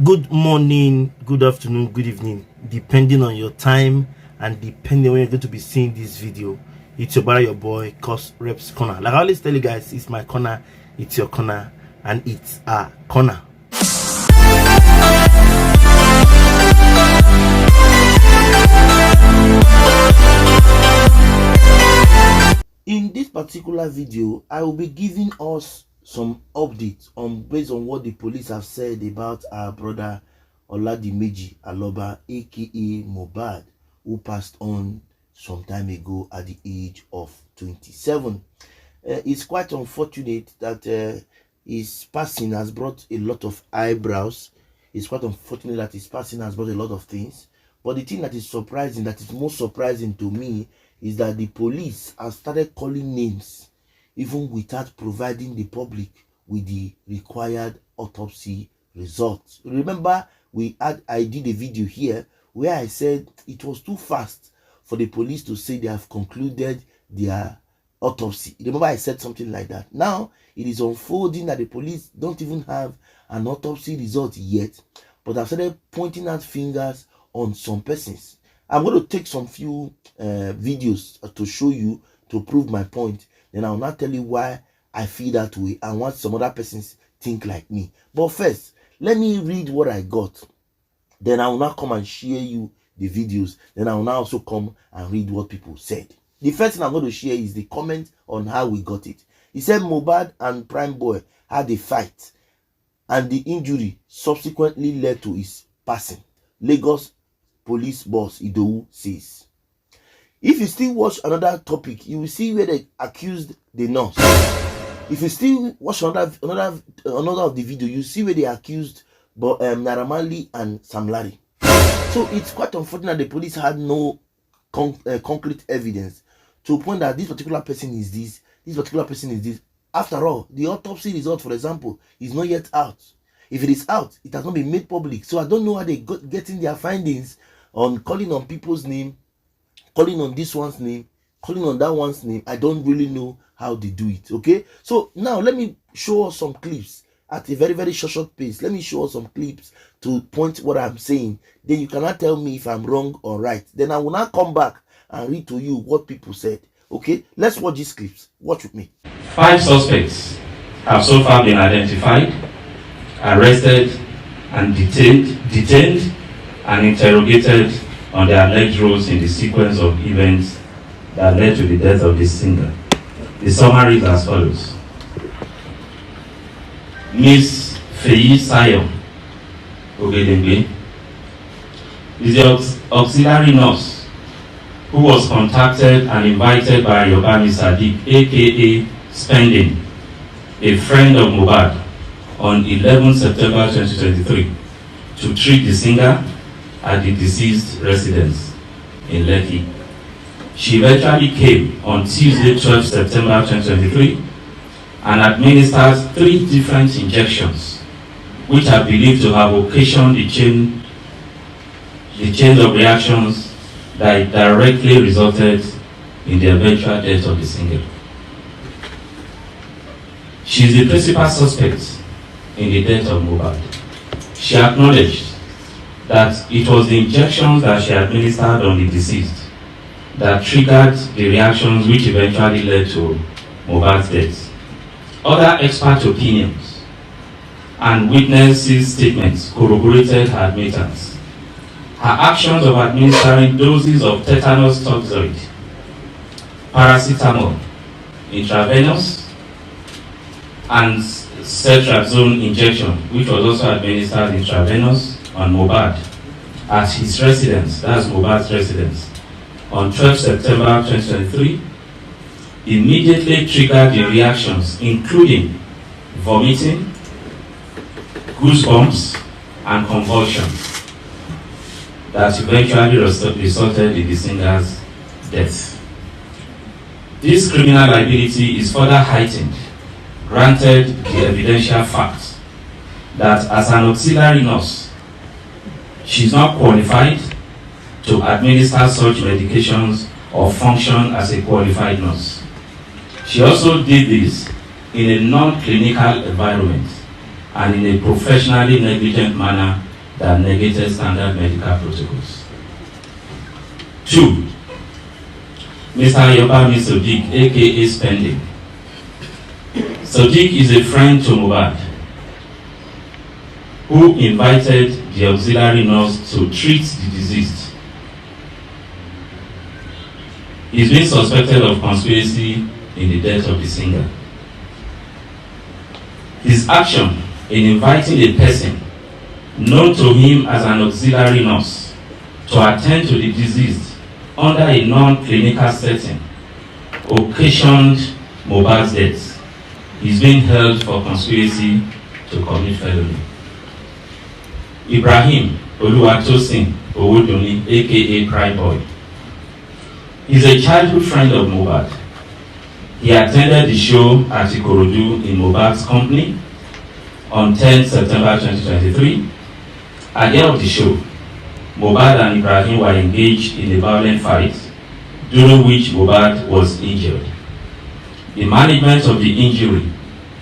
Good morning, good afternoon, good evening, depending on your time and depending on when you're going to be seeing this video. It's your brother, your boy, courserepscorner. Like I always tell you guys, it's my corner, it's your corner, and it's our corner. In this particular video, I will be giving us some updates based on what the police have said about our brother Oladimeji Aloba, aka Mohbad, who passed on some time ago at the age of 27. It's quite unfortunate that his passing has brought a lot of eyebrows. It's quite unfortunate that his passing has brought a lot of things. But the thing that is surprising, that is most surprising to me, is that the police have started calling names even without providing the public with the required autopsy results. Remember, I did a video here where I said it was too fast for the police to say they have concluded their autopsy. Remember, I said something like that. Now it is unfolding that the police don't even have an autopsy result yet, but have started pointing out fingers on some persons. I'm going to take some few videos to show you, to prove my point. Then I will not tell you why I feel that way and what some other persons think like me. But first, let me read what I got. Then I will now come and share you the videos. Then I will now also come and read what people said. The first thing I'm going to share is the comment on how we got it. He said Mohbad and PRIMEBOY had a fight and the injury subsequently led to his passing. Lagos police boss Idowu says. If you still watch another topic, you will see where they accused the nurse. If you still watch another of the video, you see where they accused nairamarley and Sam Larry. So it's quite unfortunate the police had no concrete evidence to point that this particular person is this particular person is this. After all, the autopsy result, for example, is not yet out. If it is out, it has not been made public. So I don't know how they getting their findings on calling on people's name, calling on this one's name, calling on that one's name. I don't really know how they do it. Okay, so now let me show us some clips at a very short pace. Let me show us some clips to point what I'm saying. Then you cannot tell me if I'm wrong or right. Then I will now come back and read to you what people said. Okay, let's watch these clips. Watch with me. 5 suspects have so far been identified, arrested and detained and interrogated on their alleged roles in the sequence of events that led to the death of the singer. The summary is as follows. Miss Feyi Sayo Ogedengbe is the auxiliary nurse who was contacted and invited by Yobami Sadiq, aka Spending, a friend of Mohbad, on 11 September 2023 to treat the singer at the deceased residence in Lekki. She eventually came on Tuesday, 12 September 2023 and administered 3 different injections, which are believed to have occasioned the chain of reactions that directly resulted in the eventual death of the singer. She is the principal suspect in the death of Mohbad. She acknowledged that it was the injections that she administered on the deceased that triggered the reactions which eventually led to Mohbad's death. Other expert opinions and witnesses' statements corroborated her admittance. Her actions of administering doses of tetanus toxoid, paracetamol, intravenous, and cetrazone injection, which was also administered intravenous on Mohbad at his residence, that's Mohbad's residence, on 12 September 2023, immediately triggered the reactions including vomiting, goosebumps, and convulsions that eventually resulted in the singer's death. This criminal liability is further heightened, granted the evidential fact that as an auxiliary nurse, she is not qualified to administer such medications or function as a qualified nurse. She also did this in a non-clinical environment and in a professionally negligent manner that negated standard medical protocols. 2. Mr. Yobami Sodiq, aka Spending. Sodiq is a friend to Mohbad who invited the auxiliary nurse to treat the deceased. He is being suspected of conspiracy in the death of the singer. His action in inviting a person known to him as an auxiliary nurse to attend to the deceased under a non-clinical setting occasioned Mohbad's death. He is being held for conspiracy to commit felony. Ibrahim Oluwatosin Owodunni, aka PRIMEBOY. He is a childhood friend of Mohbad. He attended the show at Ikorodu in Mohbad's company on 10 September 2023. At the end of the show, Mohbad and Ibrahim were engaged in a violent fight, during which Mohbad was injured. The management of the injury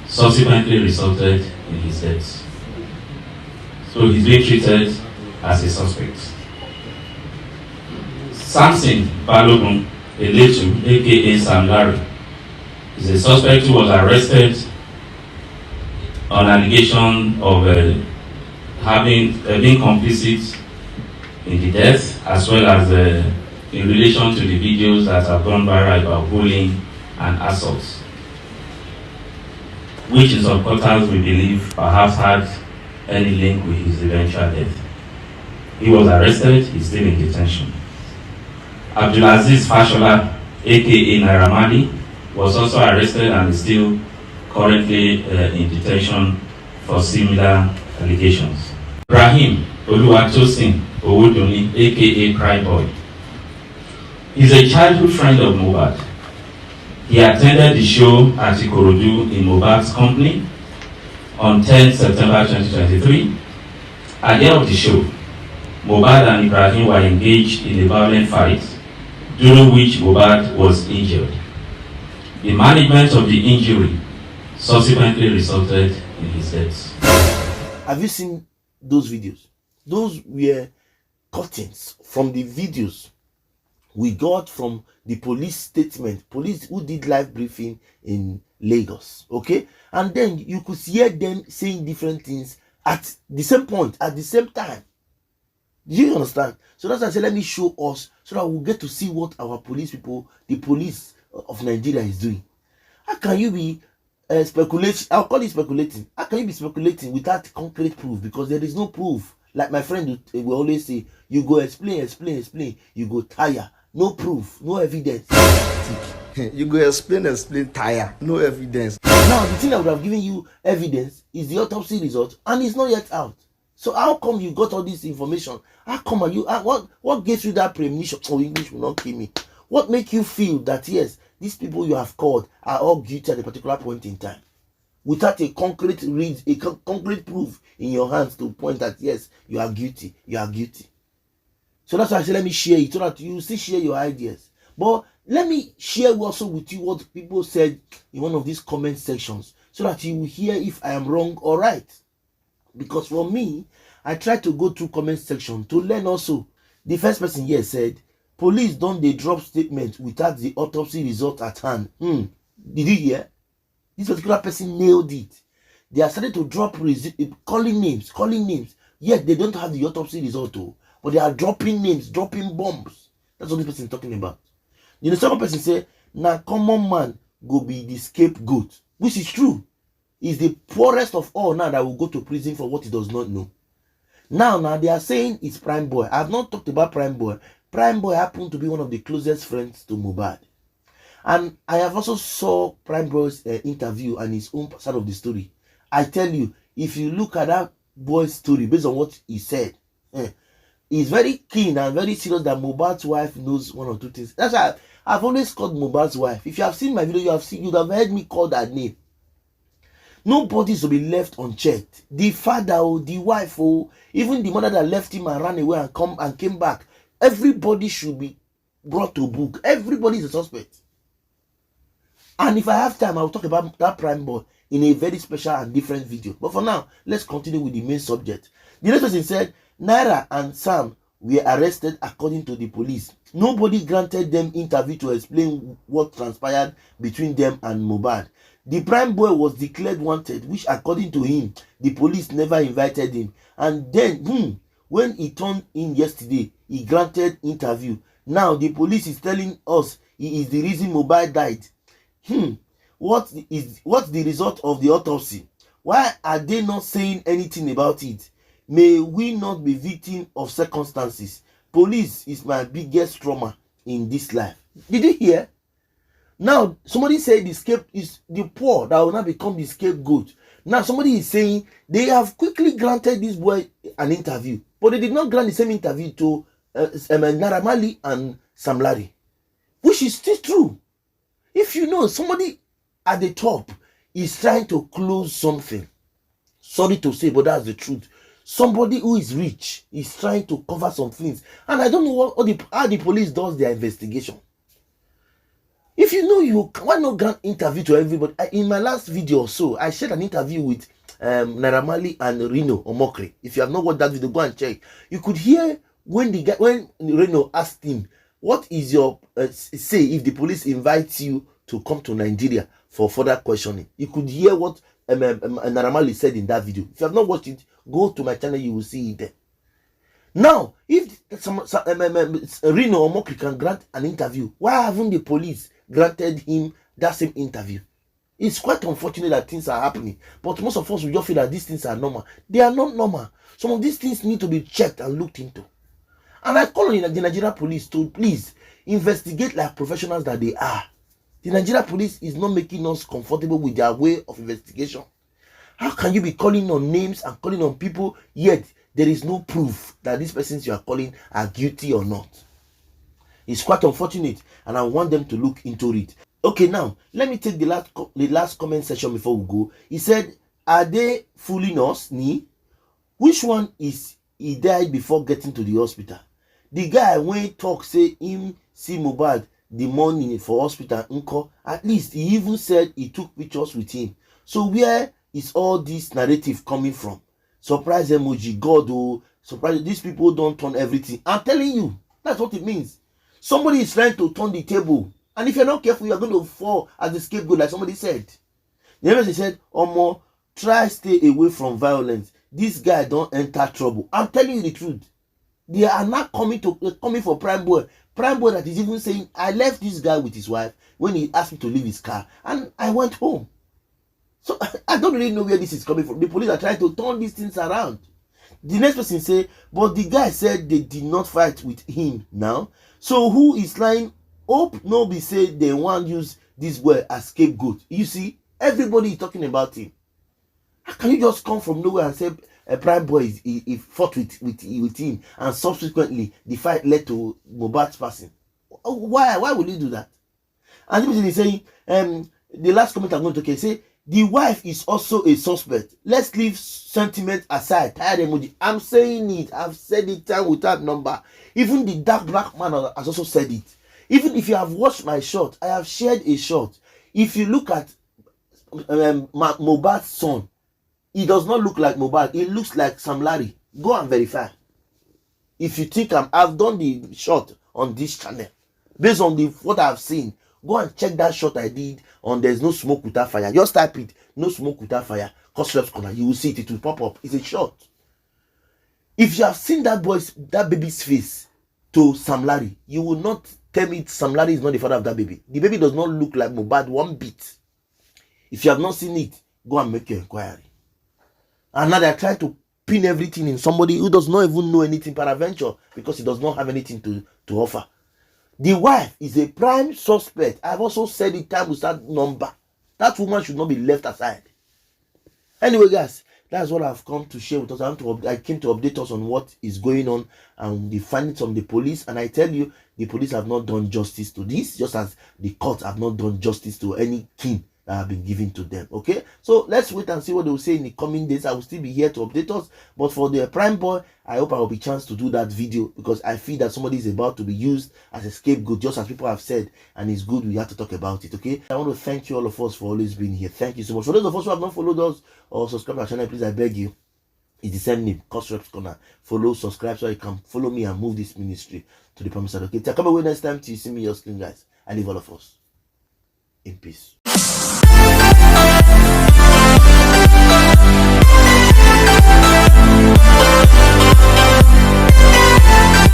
subsequently resulted in his death. So he's being treated as a suspect. Samson Balogun Eletu, aka Sam Larry, is a suspect who was arrested on allegation of being complicit in the death, as well as in relation to the videos that have gone viral about bullying and assaults, which in some quarters we believe perhaps had any link with his eventual death. He was arrested, he's still in detention. Abdulaziz Fashola, aka nairamarley, was also arrested and is still currently in detention for similar allegations. Ibrahim Oluwatosin Owodunni, aka PRIMEBOY. He's a childhood friend of Mohbad. He attended the show at Ikorodu in Mohbad's company on 10 September 2023. At the end of the show, Mohbad and Ibrahim were engaged in a violent fight, during which Mohbad was injured. The management of the injury subsequently resulted in his death. Have you seen those videos? Those were cuttings from the videos we got from the police statement, police who did live briefing in Lagos, okay? And then you could hear them saying different things at the same point, at the same time. Do you understand? So that's why I said, let me show us so that we'll get to see what our police people, the police of Nigeria is doing. How can you be speculating? I'll call it speculating. How can you be speculating without concrete proof? Because there is no proof. Like my friend will always say, you go explain, you go tire. No proof, no evidence. You go explain, tire. No evidence. Now, the thing that would have given you evidence is the autopsy result, and it's not yet out. So how come you got all this information? How come are you? What gives you that premonition? Oh, English will not kill me. What make you feel that yes, these people you have called are all guilty at a particular point in time, without a concrete proof in your hands to point that yes, you are guilty. You are guilty. So that's why I said let me share it so that you still share your ideas. But let me share also with you what people said in one of these comment sections so that you will hear if I am wrong or right. Because for me, I try to go through comment section to learn also. The first person here said, police don't they drop statement without the autopsy result at hand. Did you hear? This particular person nailed it. They are starting to drop calling names. Yet they don't have the autopsy result too. But they are dropping names, dropping bombs. That's what this person is talking about. The second person say, na common man go be the scapegoat. Which is true. He's the poorest of all now that will go to prison for what he does not know. Now they are saying it's PRIMEBOY. I have not talked about PRIMEBOY. PRIMEBOY happened to be one of the closest friends to Mohbad. And I have also saw PRIMEBOY's interview and his own side of the story. I tell you, if you look at that boy's story based on what he said, he's very keen and very serious that Mohbad's wife knows one or two things. That's why I've always called Mohbad's wife. If you have seen my video, you'd have heard me call that name. Nobody should be left unchecked. The father, the wife, even the mother that left him and ran away and came back. Everybody should be brought to book. Everybody is a suspect. And if I have time, I'll talk about that PRIMEBOY. in a very special and different video. But for now, let's continue with the main subject. The next person said, Naira and Sam were arrested according to the police. Nobody granted them interview to explain what transpired between them and Mohbad. The prime boy was declared wanted, which according to him, the police never invited him. And then, when he turned in yesterday, he granted interview. Now the police is telling us he is the reason Mohbad died. What's the result of the autopsy? Why are they not saying anything about it? May we not be victim of circumstances. Police is my biggest trauma in this life. Did you hear? Now somebody said the scape is the poor that will not become the scapegoat. Now somebody is saying they have quickly granted this boy an interview, but they did not grant the same interview to nairamarley and Sam Larry, which is still true. If you know somebody at the top is trying to close something, sorry to say, but that's the truth. Somebody who is rich is trying to cover some things, and I don't know how the police does their investigation. If you know, why not grant interview to everybody? In my last video or so, I shared an interview with nairamarley and Reno Omokri. If you have not watched that video, go and check. You could hear when Reno asked him, what is your say if the police invites you to come to Nigeria for further questioning? You could hear what nairamarley said in that video. If you have not watched it, go to my channel, you will see it there. Now, if Reno Omokri can grant an interview, why haven't the police granted him that same interview? It's quite unfortunate that things are happening, but most of us will just feel that these things are normal. They are not normal. Some of these things need to be checked and looked into. And I call on the Nigerian police to please investigate like professionals that they are. The Nigerian police is not making us comfortable with their way of investigation. How can you be calling on names and calling on people, yet there is no proof that these persons you are calling are guilty or not? It's quite unfortunate, and I want them to look into it. Okay, now let me take the last comment section before we go. He said, are they fooling us? Ni? Which one is he died before getting to the hospital? The guy when he talk say him see Mohbad the morning for hospital uncle. At least he even said he took pictures with him. So where is all this narrative coming from? Surprise emoji, God, oh, surprise. These people don't turn everything. I'm telling you, that's what it means. Somebody is trying to turn the table, and if you're not careful, you're going to fall as the scapegoat, like somebody said. The other person said, Omo, try stay away from violence. This guy don't enter trouble. I'm telling you the truth. They are not coming for prime boy. Prime boy that is even saying, I left this guy with his wife when he asked me to leave his car, and I went home. So I don't really know where this is coming from. The police are trying to turn these things around. The next person say, but the guy said they did not fight with him now. So who is lying? Hope no be say they want to use this boy as scapegoat. You see, everybody is talking about him. How can you just come from nowhere and say a prime boy he fought with him, and subsequently the fight led to Mohbad's passing? Why would you do that? And this person is saying, the last comment I'm going to say, the wife is also a suspect. Let's leave sentiment aside. Tired emoji. I'm saying it. I've said it time without number. Even the dark black man has also said it. Even if you have watched my short, I have shared a short. If you look at Mohbad's son, he does not look like Mohbad. He looks like Sam Larry. Go and verify. If you think I've done the short on this channel based on what I've seen. Go and check that shot I did on There's No Smoke Without Fire. Just type it, No Smoke Without Fire, courserepscorner. You will see it. It will pop up. It's a shot. If you have seen that baby's face to Sam Larry, you will not tell me Sam Larry is not the father of that baby. The baby does not look like Mohbad one bit. If you have not seen it, go and make your inquiry. And now they are trying to pin everything in somebody who does not even know anything peradventure because he does not have anything to offer. The wife is a prime suspect. I've also said it time with that number. That woman should not be left aside. Anyway, guys, that's what I've come to share with us. I came to update us on what is going on and the findings from the police. And I tell you, the police have not done justice to this, just as the court have not done justice to any king that have been given to them. Okay, so let's wait and see what they will say in the coming days. I will still be here to update us, but for the prime boy, I hope I will be chance to do that video, because I feel that somebody is about to be used as a scapegoat, just as people have said, and it's good we have to talk about it. Okay, I want to thank you all of us for always being here. Thank you so much. For those of us who have not followed us or subscribed to our channel, please, I beg you, it's the same name, Courserepscorner. Follow, subscribe, so you can follow me and move this ministry to the promised side. Okay, till I come away next time till you see me your screen, guys. I leave all of us in peace.